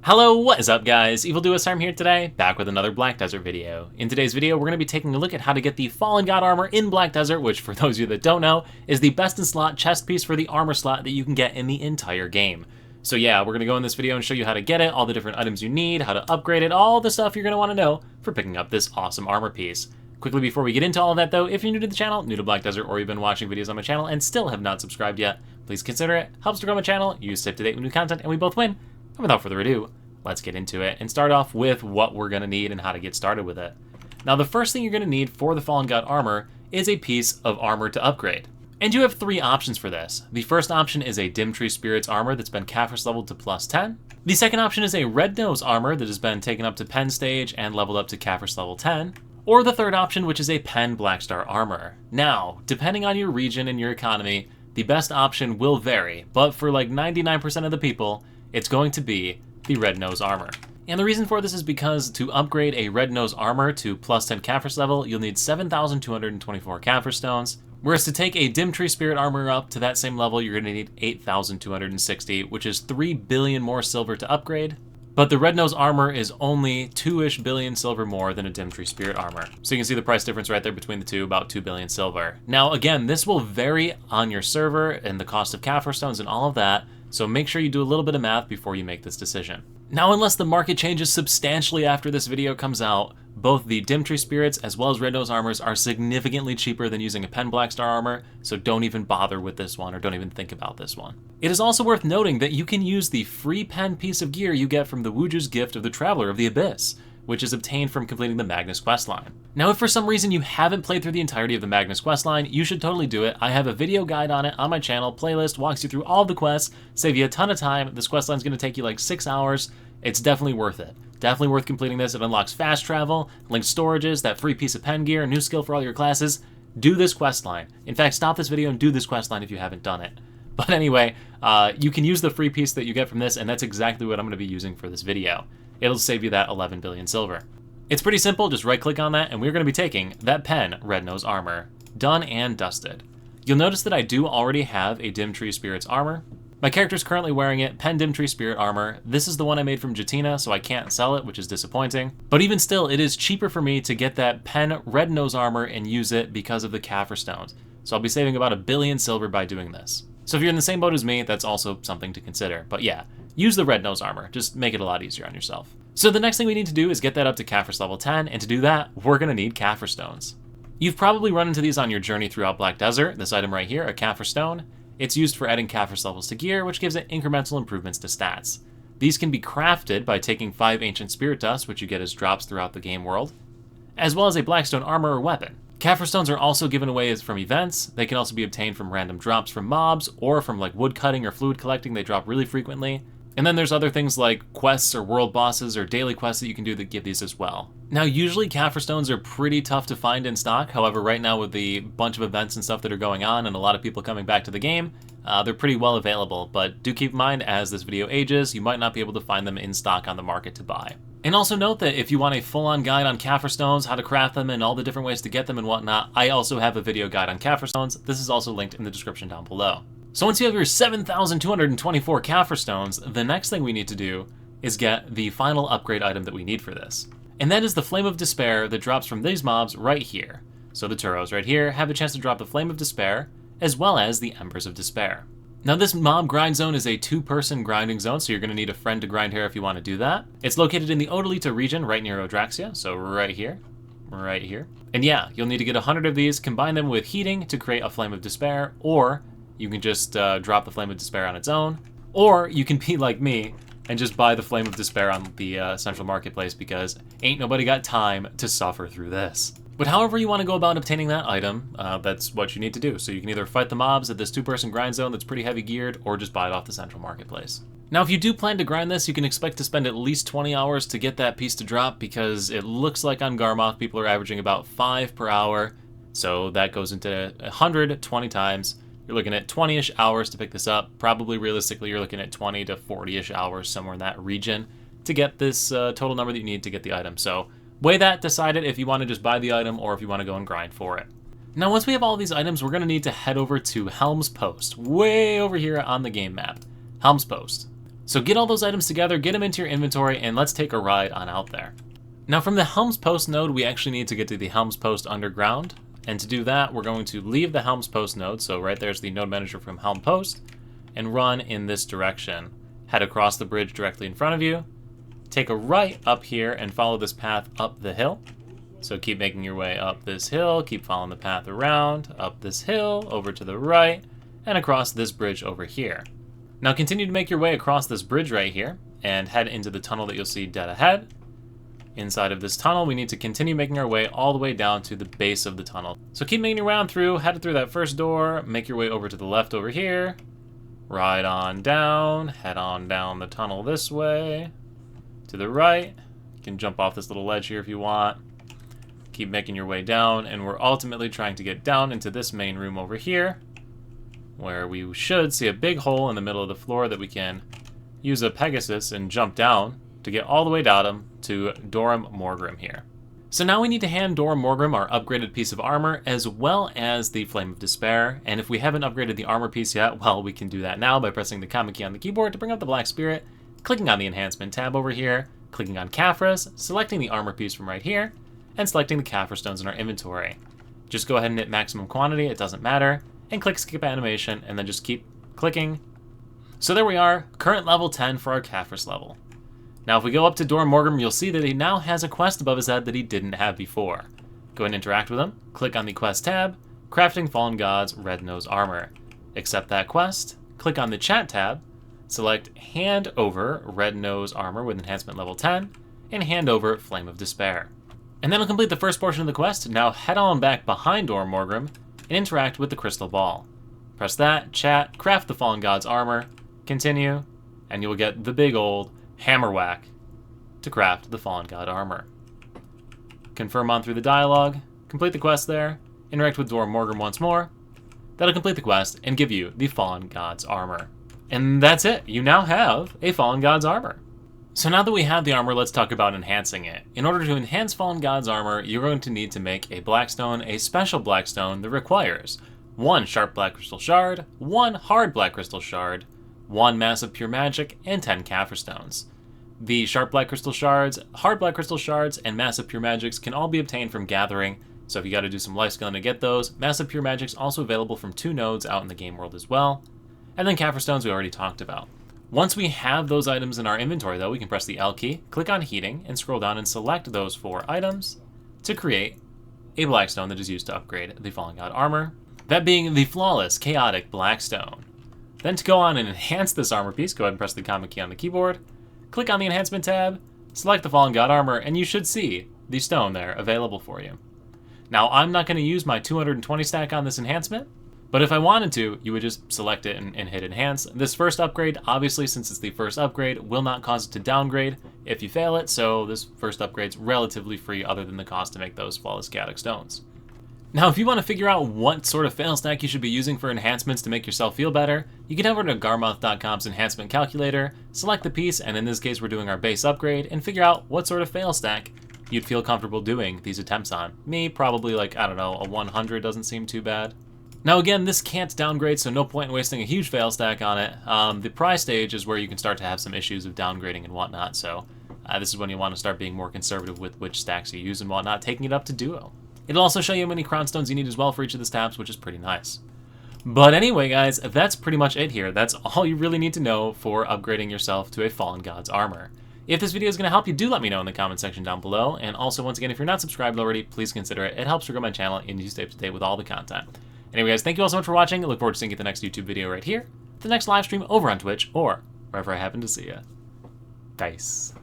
Hello, what is up guys? EvilDuoSarm here today, back with another Black Desert video. In today's video, we're going to be taking a look at how to get the Fallen God armor in Black Desert, which for those of you that don't know, is the best in slot chest piece for the armor slot that you can get in the entire game. So yeah, we're going to go in this video and show you how to get it, all the different items you need, how to upgrade it, all the stuff you're going to want to know for picking up this awesome armor piece. Quickly before we get into all of that though, if you're new to the channel, new to Black Desert, or you've been watching videos on my channel and still have not subscribed yet, please consider it. Helps to grow my channel, you stay up to date with new content, and we both win. And without further ado, let's get into it and start off with what we're going to need and how to get started with it. Now the first thing you're going to need for the Fallen God armor is a piece of armor to upgrade. And you have three options for this. The first option is a Dim Tree Spirits armor that's been Caphras leveled to +10. The second option is a Red Nose armor that has been taken up to Pen stage and leveled up to Caphras level 10. Or the third option, which is a Pen Blackstar armor. Now, depending on your region and your economy, the best option will vary, but for like 99% of the people, it's going to be the Red Nose armor. And the reason for this is because to upgrade a Red Nose armor to +10 Caphras level, you'll need 7,224 Caphras stones, whereas to take a Dim Tree Spirit armor up to that same level, you're going to need 8,260, which is 3 billion more silver to upgrade. But the Red Nose armor is only 2-ish billion silver more than a Dim Tree Spirit armor. So you can see the price difference right there between the two, about 2 billion silver. Now again, this will vary on your server and the cost of Caphras stones and all of that, so make sure you do a little bit of math before you make this decision. Now, unless the market changes substantially after this video comes out, both the Dim Tree Spirits as well as Red Nose armors are significantly cheaper than using a Pen Blackstar armor, so don't even bother with this one or don't even think about this one. It is also worth noting that you can use the free pen piece of gear you get from the Wuju's Gift of the Traveler of the Abyss, which is obtained from completing the Magnus questline. Now, if for some reason you haven't played through the entirety of the Magnus questline, you should totally do it. I have a video guide on it on my channel. Playlist walks you through all the quests, save you a ton of time. This questline's going to take you like 6 hours. It's definitely worth it. Definitely worth completing this. It unlocks fast travel, linked storages, that free piece of pen gear, a new skill for all your classes. Do this questline. In fact, stop this video and do this questline if you haven't done it. But anyway, you can use the free piece that you get from this, and that's exactly what I'm going to be using for this video. It'll save you that 11 billion silver. It's pretty simple, just right click on that and we're going to be taking that Pen Red Nose armor. Done and dusted. You'll notice that I do already have a Dim Tree Spirits armor. My character's currently wearing it, Pen Dim Tree Spirit armor. This is the one I made from Jatina, so I can't sell it, which is disappointing. But even still, it is cheaper for me to get that Pen Red Nose armor and use it because of the Caphras stones. So I'll be saving about 1 billion silver by doing this. So if you're in the same boat as me, that's also something to consider. But yeah, use the Red Nose armor. Just make it a lot easier on yourself. So the next thing we need to do is get that up to Caphras level 10, and to do that, we're going to need Caphras stones. You've probably run into these on your journey throughout Black Desert. This item right here, a Caphras stone. It's used for adding Caphras levels to gear, which gives it incremental improvements to stats. These can be crafted by taking 5 Ancient Spirit Dust, which you get as drops throughout the game world, as well as a Blackstone armor or weapon. Caphras stones are also given away from events. They can also be obtained from random drops from mobs, or from like wood cutting or fluid collecting. They drop really frequently. And then there's other things like quests or world bosses or daily quests that you can do that give these as well. Now, usually Caphras stones are pretty tough to find in stock. However, right now with the bunch of events and stuff that are going on and a lot of people coming back to the game, they're pretty well available. But do keep in mind, as this video ages, you might not be able to find them in stock on the market to buy. And also note that if you want a full-on guide on Caphras stones, how to craft them, and all the different ways to get them and whatnot, I also have a video guide on Caphras stones. This is also linked in the description down below. So once you have your 7,224 Caphras stones, the next thing we need to do is get the final upgrade item that we need for this. And that is the Flame of Despair that drops from these mobs right here. So the Turos right here have a chance to drop the Flame of Despair, as well as the Embers of Despair. Now this mob grind zone is a 2-person grinding zone, so you're going to need a friend to grind here if you want to do that. It's located in the Odalita region, right near Odraxia, so right here. Right here. And yeah, you'll need to get 100 of these, combine them with heating to create a Flame of Despair, or you can just drop the Flame of Despair on its own, or you can be like me and just buy the Flame of Despair on the Central Marketplace, because ain't nobody got time to suffer through this. But however you want to go about obtaining that item, that's what you need to do. So you can either fight the mobs at this 2-person grind zone that's pretty heavy geared, or just buy it off the Central Marketplace. Now, if you do plan to grind this, you can expect to spend at least 20 hours to get that piece to drop, because it looks like on Garmoth people are averaging about 5 per hour. So that goes into 120 times. You're looking at 20-ish hours to pick this up. Probably realistically, you're looking at 20 to 40-ish hours, somewhere in that region, to get this total number that you need to get the item. So weigh that, decide it if you want to just buy the item or if you want to go and grind for it. Now, once we have all these items, we're going to need to head over to Helm's Post, way over here on the game map. Helm's Post. So get all those items together, get them into your inventory, and let's take a ride on out there. Now from the Helm's Post node, we actually need to get to the Helm's Post underground. And to do that, we're going to leave the Helm's Post node, so right there's the node manager from Helm Post, and run in this direction. Head across the bridge directly in front of you, take a right up here and follow this path up the hill. So keep making your way up this hill, keep following the path around, up this hill, over to the right, and across this bridge over here. Now continue to make your way across this bridge right here, and head into the tunnel that you'll see dead ahead. Inside of this tunnel, we need to continue making our way all the way down to the base of the tunnel. So keep making your way on through, head through that first door, make your way over to the left over here, ride on down, head on down the tunnel this way, to the right. You can jump off this little ledge here if you want. Keep making your way down, and we're ultimately trying to get down into this main room over here, where we should see a big hole in the middle of the floor that we can use a Pegasus and jump down to get all the way down to Dorum Morgrim here. So now we need to hand Dorum Morgrim our upgraded piece of armor, as well as the Flame of Despair, and if we haven't upgraded the armor piece yet, well, we can do that now by pressing the command key on the keyboard to bring up the Black Spirit, clicking on the Enhancement tab over here, clicking on Caphras, selecting the armor piece from right here, and selecting the Caphras stones in our inventory. Just go ahead and hit maximum quantity, it doesn't matter, and click skip animation, and then just keep clicking. So there we are, current level 10 for our Caphras level. Now if we go up to Dorum Morgrim, you'll see that he now has a quest above his head that he didn't have before. Go ahead and interact with him, click on the quest tab, Crafting Fallen Gods Red Nose Armor. Accept that quest, click on the chat tab, select Hand Over Red Nose Armor with Enhancement Level 10, and Hand Over Flame of Despair. And that'll complete the first portion of the quest. Now head on back behind Dorum Morgrim and interact with the Crystal Ball. Press that, chat, craft the Fallen Gods Armor, continue, and you will get the big old hammer whack to craft the Fallen God Armor. Confirm on through the dialogue, complete the quest there, interact with Dorum Morgrim once more. That'll complete the quest and give you the Fallen God's Armor. And that's it, you now have a Fallen God's Armor. So now that we have the armor, let's talk about enhancing it. In order to enhance Fallen God's Armor, you're going to need to make a Blackstone, a special Blackstone that requires 1 Sharp Black Crystal Shard, 1 Hard Black Crystal Shard, 1 Massive Pure Magic, and 10 Caphras stones. The Sharp Black Crystal Shards, Hard Black Crystal Shards, and Massive Pure Magics can all be obtained from gathering, so if you gotta do some lifescaling to get those. Massive Pure Magic's also available from 2 nodes out in the game world as well. And then Caphras stones we already talked about. Once we have those items in our inventory though, we can press the L key, click on Heating, and scroll down and select those 4 items to create a Blackstone that is used to upgrade the Fallen God Armor, that being the Flawless Chaotic Blackstone. Then to go on and enhance this armor piece, go ahead and press the command key on the keyboard, click on the Enhancement tab, select the Fallen God Armor, and you should see the stone there available for you. Now, I'm not going to use my 220 stack on this enhancement, but if I wanted to, you would just select it and hit Enhance. This first upgrade, obviously, since it's the first upgrade, will not cause it to downgrade if you fail it, so this first upgrade's relatively free other than the cost to make those Flawless Chaotic stones. Now, if you want to figure out what sort of fail stack you should be using for enhancements to make yourself feel better, you can head over to Garmoth.com's enhancement calculator, select the piece, and in this case we're doing our base upgrade, and figure out what sort of fail stack you'd feel comfortable doing these attempts on. Me, probably like, I don't know, a 100 doesn't seem too bad. Now again, this can't downgrade, so no point in wasting a huge fail stack on it. The prize stage is where you can start to have some issues of downgrading and whatnot, so this is when you want to start being more conservative with which stacks you use and whatnot, taking it up to Duo. It'll also show you how many crown stones you need as well for each of the tabs, which is pretty nice. But anyway, guys, that's pretty much it here. That's all you really need to know for upgrading yourself to a Fallen God's Armor. If this video is going to help you, do let me know in the comment section down below. And also, once again, if you're not subscribed already, please consider it. It helps to grow my channel and you stay up to date with all the content. Anyway, guys, thank you all so much for watching. I look forward to seeing you at the next YouTube video right here, the next live stream over on Twitch, or wherever I happen to see you. Peace.